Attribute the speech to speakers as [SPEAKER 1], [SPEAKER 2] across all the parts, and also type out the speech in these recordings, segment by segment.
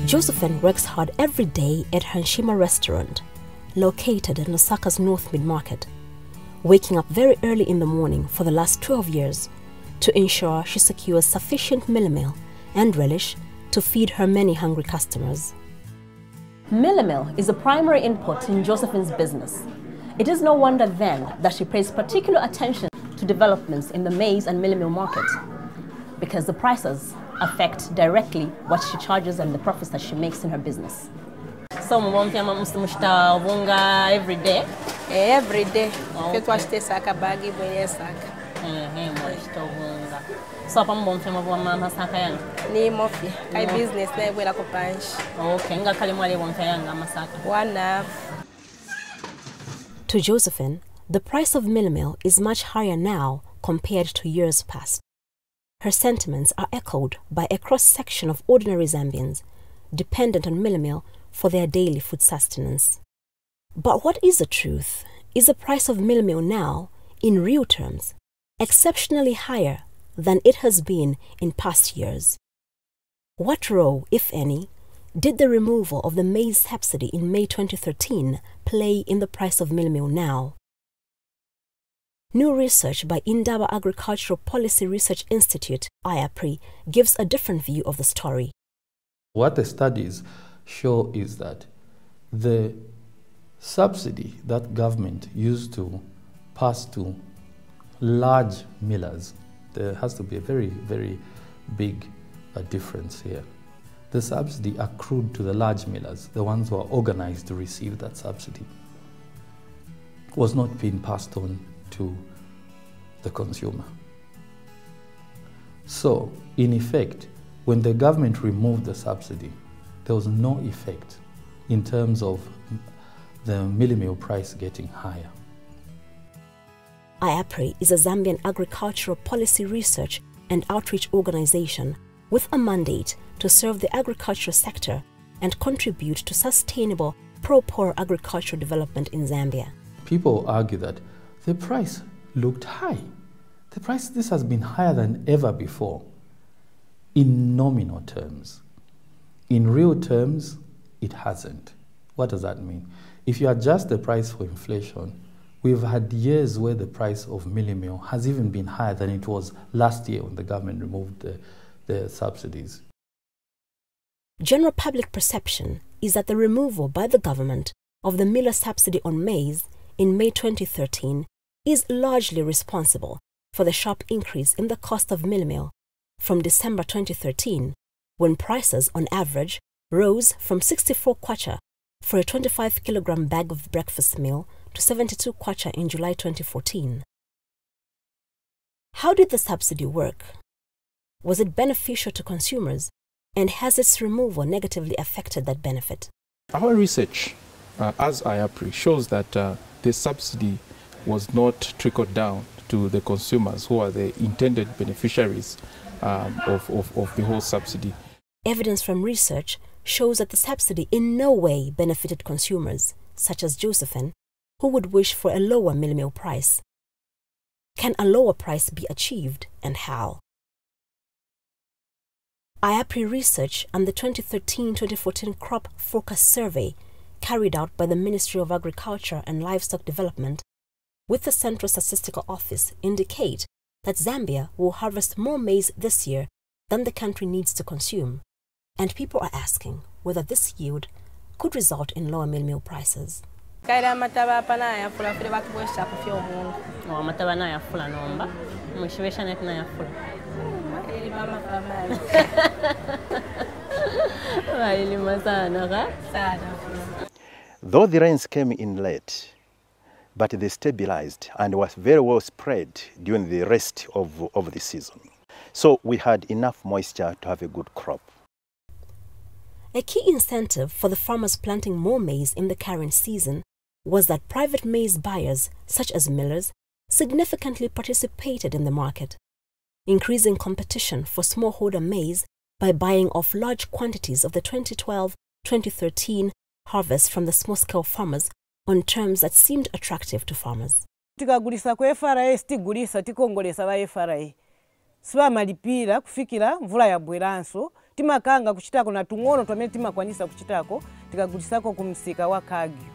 [SPEAKER 1] Josephine works hard every day at her Nshima restaurant, located in Osaka's North Mid-Market, waking up very early in the morning for the last 12 years to ensure she secures sufficient millimil and relish to feed her many hungry customers. Millimil is a primary input in Josephine's business. It is no wonder then that she pays particular attention to developments in the maize and millimil market, because the prices affect directly what she charges and the profits that she makes in her business. So, every day?
[SPEAKER 2] Every day.
[SPEAKER 1] Okay. So,
[SPEAKER 2] business
[SPEAKER 1] to Josephine, the price of millimil is much higher now compared to years past. Her sentiments are echoed by a cross-section of ordinary Zambians dependent on millimil for their daily food sustenance. But what is the truth? Is the price of millimil now, in real terms, exceptionally higher than it has been in past years? What role, if any, did the removal of the maize subsidy in May 2013 play in the price of millimil now? New research by Indaba Agricultural Policy Research Institute, IAPRI, gives a different view of the story.
[SPEAKER 3] What the studies show is that the subsidy that government used to pass to large millers, there has to be a very, very big difference here. The subsidy accrued to the large millers, the ones who are organized to receive that subsidy, was not being passed on to the consumer. So, in effect, when the government removed the subsidy, there was no effect in terms of the millimil price getting higher.
[SPEAKER 1] IAPRI is a Zambian agricultural policy research and outreach organization with a mandate to serve the agricultural sector and contribute to sustainable pro-poor agricultural development in Zambia.
[SPEAKER 3] People argue that the price looked high. The price, this has been higher than ever before in nominal terms. In real terms, it hasn't. What does that mean? If you adjust the price for inflation, we've had years where the price of millimil has even been higher than it was last year when the government removed the subsidies.
[SPEAKER 1] General public perception is that the removal by the government of the miller subsidy on maize in May 2013 is largely responsible for the sharp increase in the cost of millimil from December 2013, when prices on average rose from 64 kwacha for a 25-kilogram bag of breakfast meal to 72 kwacha in July 2014. How did the subsidy work? Was it beneficial to consumers, and has its removal negatively affected that benefit?
[SPEAKER 4] Our research, as IAPRI, shows that the subsidy was not trickled down to the consumers who are the intended beneficiaries of the whole subsidy.
[SPEAKER 1] Evidence from research shows that the subsidy in no way benefited consumers, such as Josephine, who would wish for a lower millimil price. Can a lower price be achieved, and how? IAPRI research and the 2013-2014 Crop Forecast Survey, carried out by the Ministry of Agriculture and Livestock Development with the Central Statistical Office, indicate that Zambia will harvest more maize this year than the country needs to consume, and people are asking whether this yield could result in lower millimil prices.
[SPEAKER 5] Though the rains came in late, but they stabilized and was very well spread during the rest of the season. So we had enough moisture to have a good crop.
[SPEAKER 1] A key incentive for the farmers planting more maize in the current season was that private maize buyers, such as millers, significantly participated in the market, increasing competition for smallholder maize by buying off large quantities of the 2012-2013 harvest from the small-scale farmers on terms that seemed attractive to farmers.
[SPEAKER 6] Tikagulisa kwa FRA tigulisa tikongolesa ba FRA. Siba malipira kufikira mvula ya bweranso timakanga kuchitako na tung'ono twamene timakwanisa kuchitako tikagulisako kumsika wa Kagyu.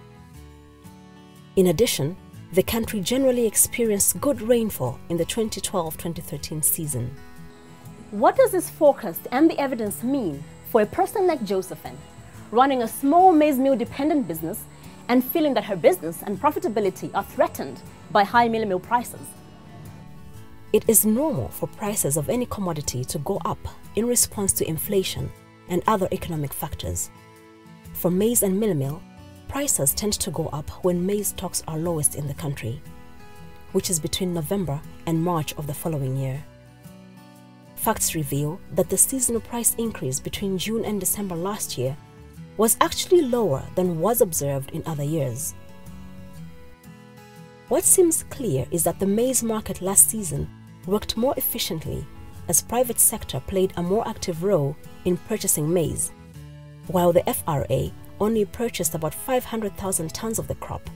[SPEAKER 1] In addition, the country generally experienced good rainfall in the 2012-2013 season.
[SPEAKER 7] What does this forecast and the evidence mean for a person like Josephine, running a small maize meal dependent business and feeling that her business and profitability are threatened by high mealie meal prices?
[SPEAKER 1] It is normal for prices of any commodity to go up in response to inflation and other economic factors. For maize and mealie meal, prices tend to go up when maize stocks are lowest in the country, which is between November and March of the following year. Facts reveal that the seasonal price increase between June and December last year was actually lower than was observed in other years. What seems clear is that the maize market last season worked more efficiently as private sector played a more active role in purchasing maize, while the FRA only purchased about 500,000 tons of the crop.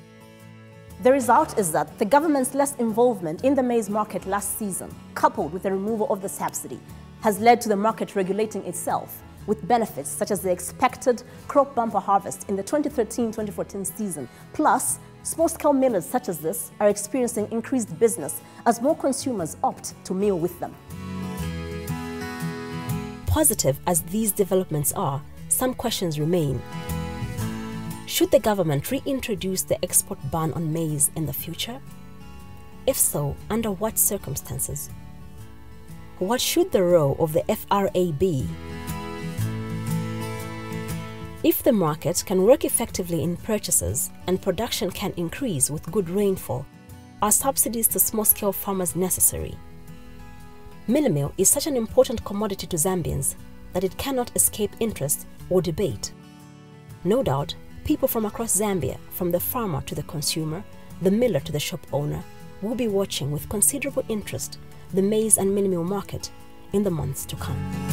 [SPEAKER 7] The result is that the government's less involvement in the maize market last season, coupled with the removal of the subsidy, has led to the market regulating itself with benefits such as the expected crop bumper harvest in the 2013-2014 season. Plus, small-scale millers such as this are experiencing increased business as more consumers opt to meal with them.
[SPEAKER 1] Positive as these developments are, some questions remain. Should the government reintroduce the export ban on maize in the future? If so, under what circumstances? What should the role of the FRA be? If the market can work effectively in purchases and production can increase with good rainfall, are subsidies to small-scale farmers necessary? Mealie meal is such an important commodity to Zambians that it cannot escape interest or debate. No doubt, people from across Zambia, from the farmer to the consumer, the miller to the shop owner, will be watching with considerable interest the maize and mealie meal market in the months to come.